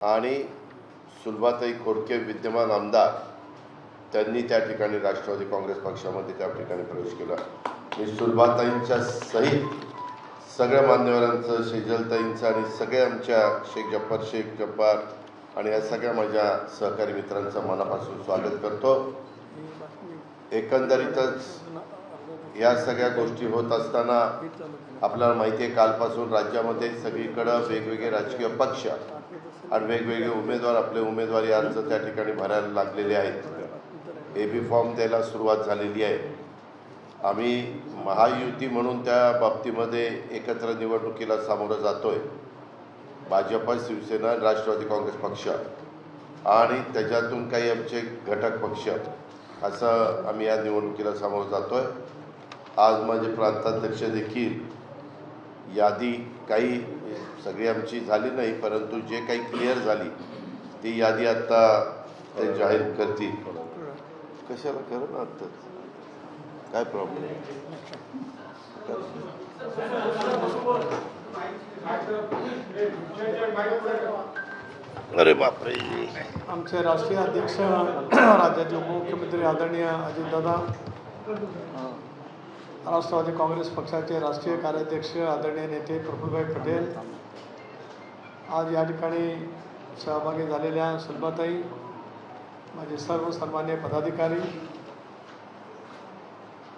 आणि सुलभाताई खोडके विद्यमान आमदार त्यांनी त्या ठिकाणी राष्ट्रवादी काँग्रेस पक्षामध्ये त्या ठिकाणी प्रवेश केला। मी सुलभाताईंच्या सहित सगळ्या मान्यवरांचं, शेजलताईंचं आणि सगळ्या आमच्या शेख जब्बार आणि या सगळ्या माझ्या सहकारी मित्रांचं मनापासून स्वागत करतो। एकंदरीतच या सगळ्या गोष्टी होत असताना आपल्याला माहिती आहे, कालपासून राज्यामध्ये सगळीकडे वेगवेगळे राजकीय पक्ष आणि वेगवेगळे उमेदवार आपले उमेदवारी अर्ज त्या ठिकाणी भरायला लागलेले आहेत। एबी फॉर्म द्यायला सुरुवात झालेली आहे। आम्ही महायुती म्हणून त्या बाबतीमध्ये एकत्र निवडणुकीला सामोरं जातोय। भाजप, शिवसेना, राष्ट्रवादी काँग्रेस पक्ष आणि त्याच्यातून काही आमचे घटक पक्ष असं आम्ही या निवडणुकीला सामोरं जातोय। आज माझे प्रांताध्यक्ष देखील यादी काही सगळी आमची झाली नाही, परंतु जे काही क्लिअर झाली ती यादी आता ते जाहीर करतील। कशाला करा ना, आता काय प्रॉब्लेम अरे बापरे। आमचे राष्ट्रीय अध्यक्ष राज्याचे उपमुख्यमंत्री आदरणीय अजितदादा, राष्ट्रवादी काँग्रेस पक्षाचे राष्ट्रीय कार्याध्यक्ष आदरणीय नेते प्रफुल्लभाई पटेल, आज या ठिकाणी सहभागी झालेल्या सुलभाताई, माझे सर्व सन्मान्य पदाधिकारी,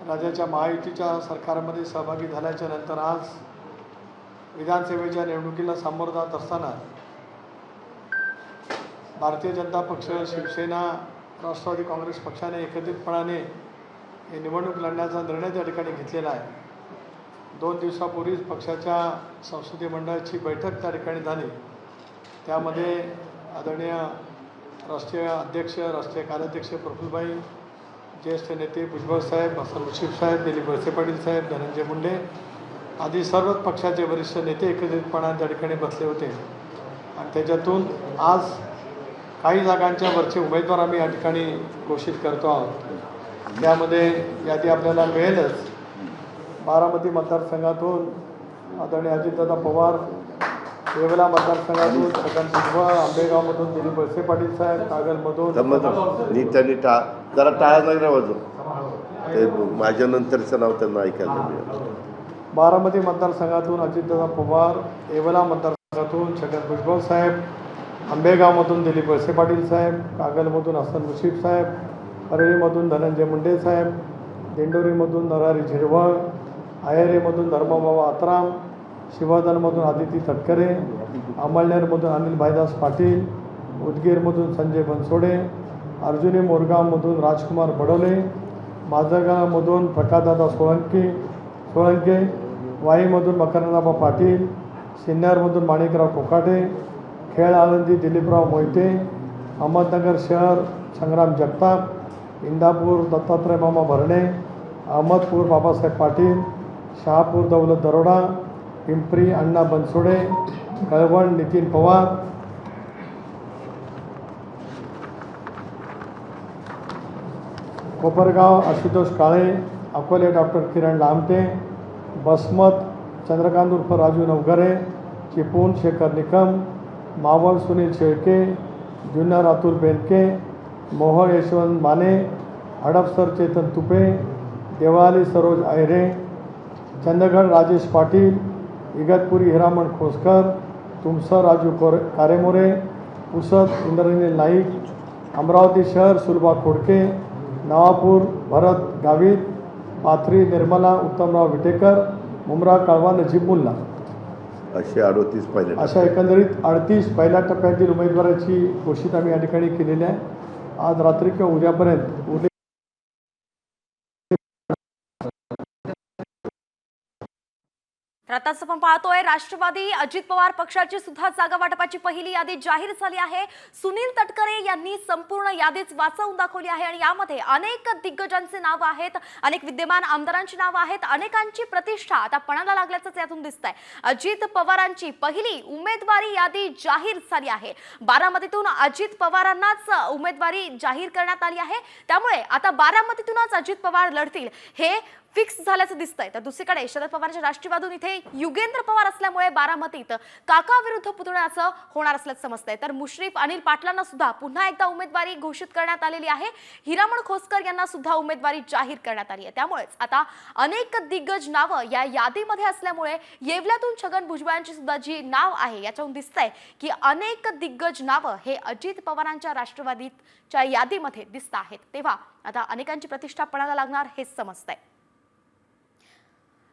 राज्याच्या महायुतीच्या सरकारमध्ये सहभागी झाल्याच्या नंतर आज विधानसभेच्या निवडणुकीला सामोरं जात असताना भारतीय जनता पक्ष, शिवसेना, राष्ट्रवादी काँग्रेस पक्षाने एकत्रितपणाने हे निवडणूक लढण्याचा निर्णय त्या ठिकाणी घेतलेला आहे। 2 दिवसापूर्वीच पक्षाच्या संसदीय मंडळाची बैठक त्या ठिकाणी झाली। त्यामध्ये आदरणीय राष्ट्रीय अध्यक्ष, राष्ट्रीय कार्याध्यक्ष प्रफुल्लभाई, ज्येष्ठ नेते भुजबळ साहेब, हसन मुश्रीफ साहेब, दिलीप वळसे पाटील साहेब, धनंजय मुंडे आदी सर्वच पक्षाचे वरिष्ठ नेते एकत्रितपणाने त्या ठिकाणी बसले होते। आणि त्याच्यातून आज काही जागांच्या वरचे उमेदवार आम्ही या ठिकाणी घोषित करतो आहोत। त्यामध्ये यादी आपल्याला मिळेलच। बारामती मतदारसंघातून आदरणीय अजितदादा पवार, येवला मतदारसंघातून छगन भुजबळ, आंबेगावमधून दिलीप वळसे पाटील साहेब, कागलमधून जरा टाळा नाही वाजव, ते माझ्यानंतरचं नाव त्यांना ऐकायला मिळालं। बारामती मतदारसंघातून अजितदादा पवार, येवला मतदारसंघातून छगन भुजबळ साहेब, आंबेगावमधून दिलीप वळसे पाटील साहेब, कागलमधून हसन मुश्रीफ साहेब, परळीमधून धनंजय मुंडे साहेब, दिंडोरीमधून नरहरी झिरवळ, अहेरेमधून धर्मबाबा आत्राम, शिवाधनमधून आदिती तटकरे, अमळनेरमधून अनिल भाईदास पाटील, उदगीरमधून संजय बनसोडे, अर्जुनी मोरगावमधून राजकुमार बडोले, माझगावमधून प्रकाशदादा सोळंके, वाईमधून मकरंदाबा पाटील, सिन्नरमधून माणिकराव कोकाटे, खेळ आळंदी दिलीपराव मोहिते, अहमदनगर शहर संग्राम जगताप, इंदापूर दत्तात्रय मामा भरणे, अहमदपूर बाबासाहेब पाटील, शहापूर दौलत दरोडा, पिंपरी अण्णा बनसोडे, कळवण नितीन पवार, कोपरगाव आशुतोष काळे, अकोले डॉक्टर किरण लामटे, बसमत चंद्रकांत उर्फ राजू नवघरे, चिपळूण शेखर निकम, मावळ सुनील शेळके, जुन्नर अतुल बेनके, मोहोळ यशवंत माने, हडपसर चेतन तुपे, देवळाली सरोज आयरे, चंदगड राजेश पाटील, इगतपुरी हिरामण खोसकर, तुमसर राजू कारेमोरे, पुसद इंद्रनील नाईक, अमरावती शहर सुलभा खोडके, नवापूर भरत गावित, पाथरी निर्मला उत्तमराव विटेकर, मुंब्रा कळवा नजीब मुल्ला, असे 38 पहिले अशा एकंदरीत 38 पहिल्या टप्प्यातील उमेदवाराची घोषित आम्ही या ठिकाणी केलेली आहे। आज रात्री किंवा उद्यापर्यंत आताच आपण पाहतोय राष्ट्रवादी अजित पवार पक्षाची सुद्धा जागा वाटपाची पहिली यादी जाहीर झाली आहे। सुनील तटकरे यांनी संपूर्ण यादीच वाचवून दाखवली आहे आणि यामध्ये अनेक दिग्गजांचे नाव आहेत, अनेक विद्यमान आमदारांची नाव आहेत, अनेकांची प्रतिष्ठा आता पणाला लागल्याचं यातून दिसतंय। अजित पवारांची पहिली उमेदवारी यादी जाहीर झाली आहे। बारामतीतून अजित पवारांनाच उमेदवारी जाहीर करण्यात आली आहे। त्यामुळे आता बारामतीतूनच अजित पवार लढतील हे फिक्स झाल्याचं दिसतंय. तर दुसरीकडे शरद पवारांच्या राष्ट्रवादीतून इथे युगेंद्र पवार असल्यामुळे बारामतीत काका विरुद्ध पुतण्याचं होणार असल्याचं समजतंय. तर मुश्रीफ अनिल पाटलांना सुद्धा पुन्हा एकदा उमेदवारी घोषित करण्यात आलेली आहे. हिरामण खोसकर यांना सुद्धा उमेदवारी जाहीर करण्यात आली आहे. त्यामुळेच आता अनेक दिग्गज नावं या यादीमध्ये असल्यामुळे येवल्यातून छगन भुजबळांची सुद्धा जी नाव आहे याच्यावरून दिसतंय की अनेक दिग्गज नावं हे अजित पवारांच्या राष्ट्रवादीच्या यादीमध्ये दिसत आहेत. तेव्हा आता अनेकांची प्रतिष्ठा पणाला लागणार हेच समजतंय.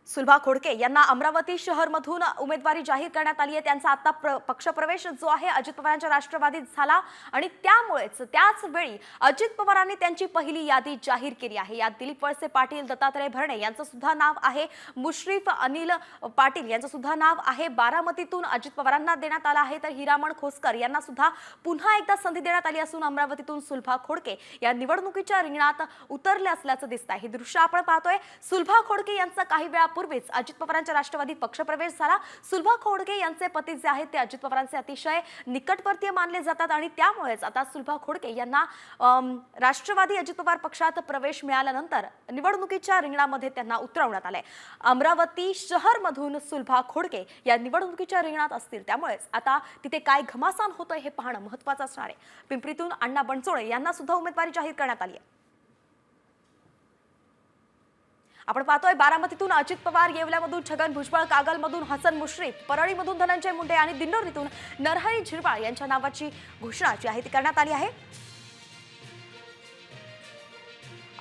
सुलभा खोडके यांना अमरावती शहरमधून उमेदवारी जाहीर करण्यात आली आहे. त्यांचा आता पक्षप्रवेश जो आहे अजित पवारांच्या राष्ट्रवादीत झाला आणि त्यामुळेच त्याच वेळी अजित पवारांनी त्यांची पहिली यादी जाहीर केली आहे. यात दिलीप वळसे पाटील, दत्तात्रय भरणे यांचं सुद्धा नाव आहे. मुश्रीफ अनिल पाटील यांचं सुद्धा नाव आहे. बारामतीतून अजित पवारांना देण्यात आलं आहे. तर हिरामण खोसकर यांना सुद्धा पुन्हा एकदा संधी देण्यात आली असून अमरावतीतून सुलभा खोडके या निवडणुकीच्या रिंगणात उतरले असल्याचं दिसत आहे. हे दृश्य आपण पाहतोय. सुलभा खोडके यांचा काही वेळा पूर्वीच अजित पवारांच्या राष्ट्रवादीत पक्षप्रवेश झाला. सुलभा खोडके यांचे पती जे आहेत ते अजित पवारांचे अतिशय निकटवर्तीय मानले जातात आणि त्यामुळेच आता सुलभा खोडके यांना राष्ट्रवादी अजित पवार पक्षात प्रवेश मिळाल्यानंतर निवडणुकीच्या रिंगणामध्ये त्यांना उतरवण्यात आलंय. अमरावती शहरमधून सुलभा खोडके या निवडणुकीच्या रिंगणात असतील. त्यामुळेच आता तिथे काय घमासान होतंय हे पाहणं महत्त्वाचं असणार आहे. पिंपरीतून अण्णा बनसोडे यांना सुद्धा उमेदवारी जाहीर करण्यात आली आहे. आपण पाहतोय बारामतीतून अजित पवार, येवल्यामधून छगन भुजबळ, कागलमधून हसन मुश्रीफ, परळीमधून धनंजय मुंडे आणि दिंडोरीतून नरहरी झिरवाळ यांच्या नावाची घोषणा जी आहे ती करण्यात आली आहे.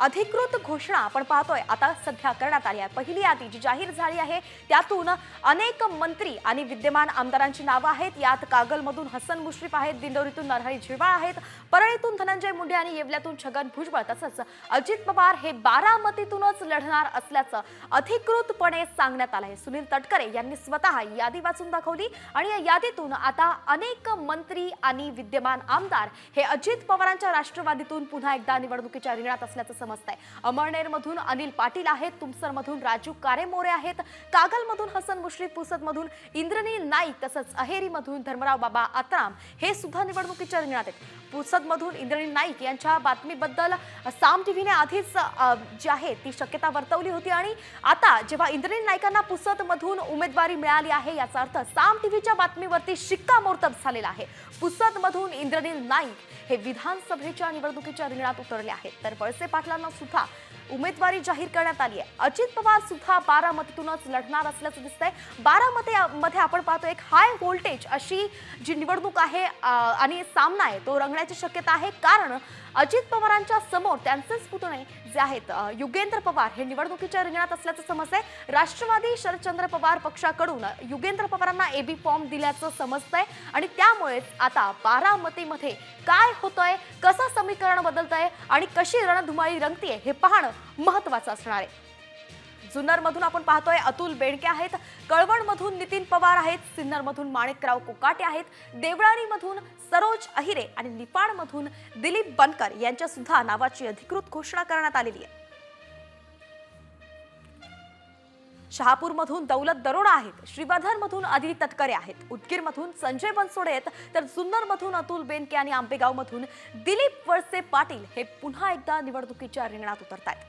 अधिकृत घोषणा आपण पाहतोय आता सध्या करण्यात आली आहे. पहिली यादी जी जाहीर झाली आहे त्यातून अनेक मंत्री आणि विद्यमान आमदारांची नावं आहेत. यात कागलमधून हसन मुश्रीफ आहेत, दिंडोरीतून नरहरी झिरवाळ आहेत, परळीतून धनंजय मुंडे आणि येवल्यातून छगन भुजबळ तसंच अजित पवार हे बारामतीतूनच लढणार असल्याचं अधिकृतपणे सांगण्यात आलं आहे. सुनील तटकरे यांनी स्वतः यादी वाचून दाखवली आणि या यादीतून आता अनेक मंत्री आणि विद्यमान आमदार हे अजित पवारांच्या राष्ट्रवादीतून पुन्हा एकदा निवडणुकीच्या रिंगणात असल्याचं समजतंय. अमळनेरमधून अनिल पाटील आहेत, तुमसरमधून राजू कारेमोरे आहेत, कागलमधून हसन मुश्रीफ, पुसदमधून इंद्रनील नाईक तसंच अहेरीमधून धर्मराव बाबा आत्राम हे सुद्धा निवडणुकीच्या रिंगणात आहेत. पुसदमधून इंद्रनील नाईक यांच्या बातमीबद्दल साम टीव्हीने आधीच जी आहे ती शक्यता वर्तवली होती आणि आता जेव्हा इंद्रनील नाईकांना पुसदमधून उमेदवारी मिळाली आहे याचा अर्थ साम टीव्हीच्या बातमीवरती शिक्कामोर्तब झालेला आहे. पुसदमधून इंद्रनील नाईक हे विधानसभेच्या निवडणुकीच्या रिंगणात उतरले आहेत. तर वळसे पाटलांना सुद्धा उमेदवारी जाहीर करण्यात आली आहे. अजित पवार सुद्धा बारामतीतूनच लढणार असल्याचं दिसतंय. बारामतीमध्ये आपण पाहतो एक हाय व्होल्टेज अशी जी निवडणूक आहे आणि सामना आहे तो रंगण्याची शक्यता आहे. कारण अजित पवारांच्या समोर त्यांचेच पुतणे जे आहेत युगेंद्र पवार हे निवडणुकीच्या रिंगणात असल्याचं समजतंय. राष्ट्रवादी शरदचंद्र पवार पक्षाकडून युगेंद्र पवारांना एबी फॉर्म दिल्याचं समजतंय आणि त्यामुळेच आता बारामतीमध्ये काय होतंय, कसं समीकरण बदलतंय आणि कशी रणधुमाळी रंगतीये हे पाहणं महत्त्वाचं असणार आहे. जुन्नरमधून आपण पाहतोय अतुल बेडके आहेत, कळवणमधून नितीन पवार आहेत, सिन्नरमधून माणिकराव कोकाटे आहेत, देवळालीमधून सरोज अहिरे आणि निपाणमधून दिलीप बनकर यांच्या सुद्धा नावाची अधिकृत घोषणा करण्यात आलेली आहे. शहापूरमधून दौलत दरोडा आहेत, श्रीवर्धनमधून अनिल तटकरे आहेत, उदगीरमधून संजय बनसोडे आहेत, तर जुन्नरमधून अतुल बेनके आणि आंबेगावमधून दिलीप वळसे पाटील हे पुन्हा एकदा निवडणुकीच्या रिंगणात उतरतायत.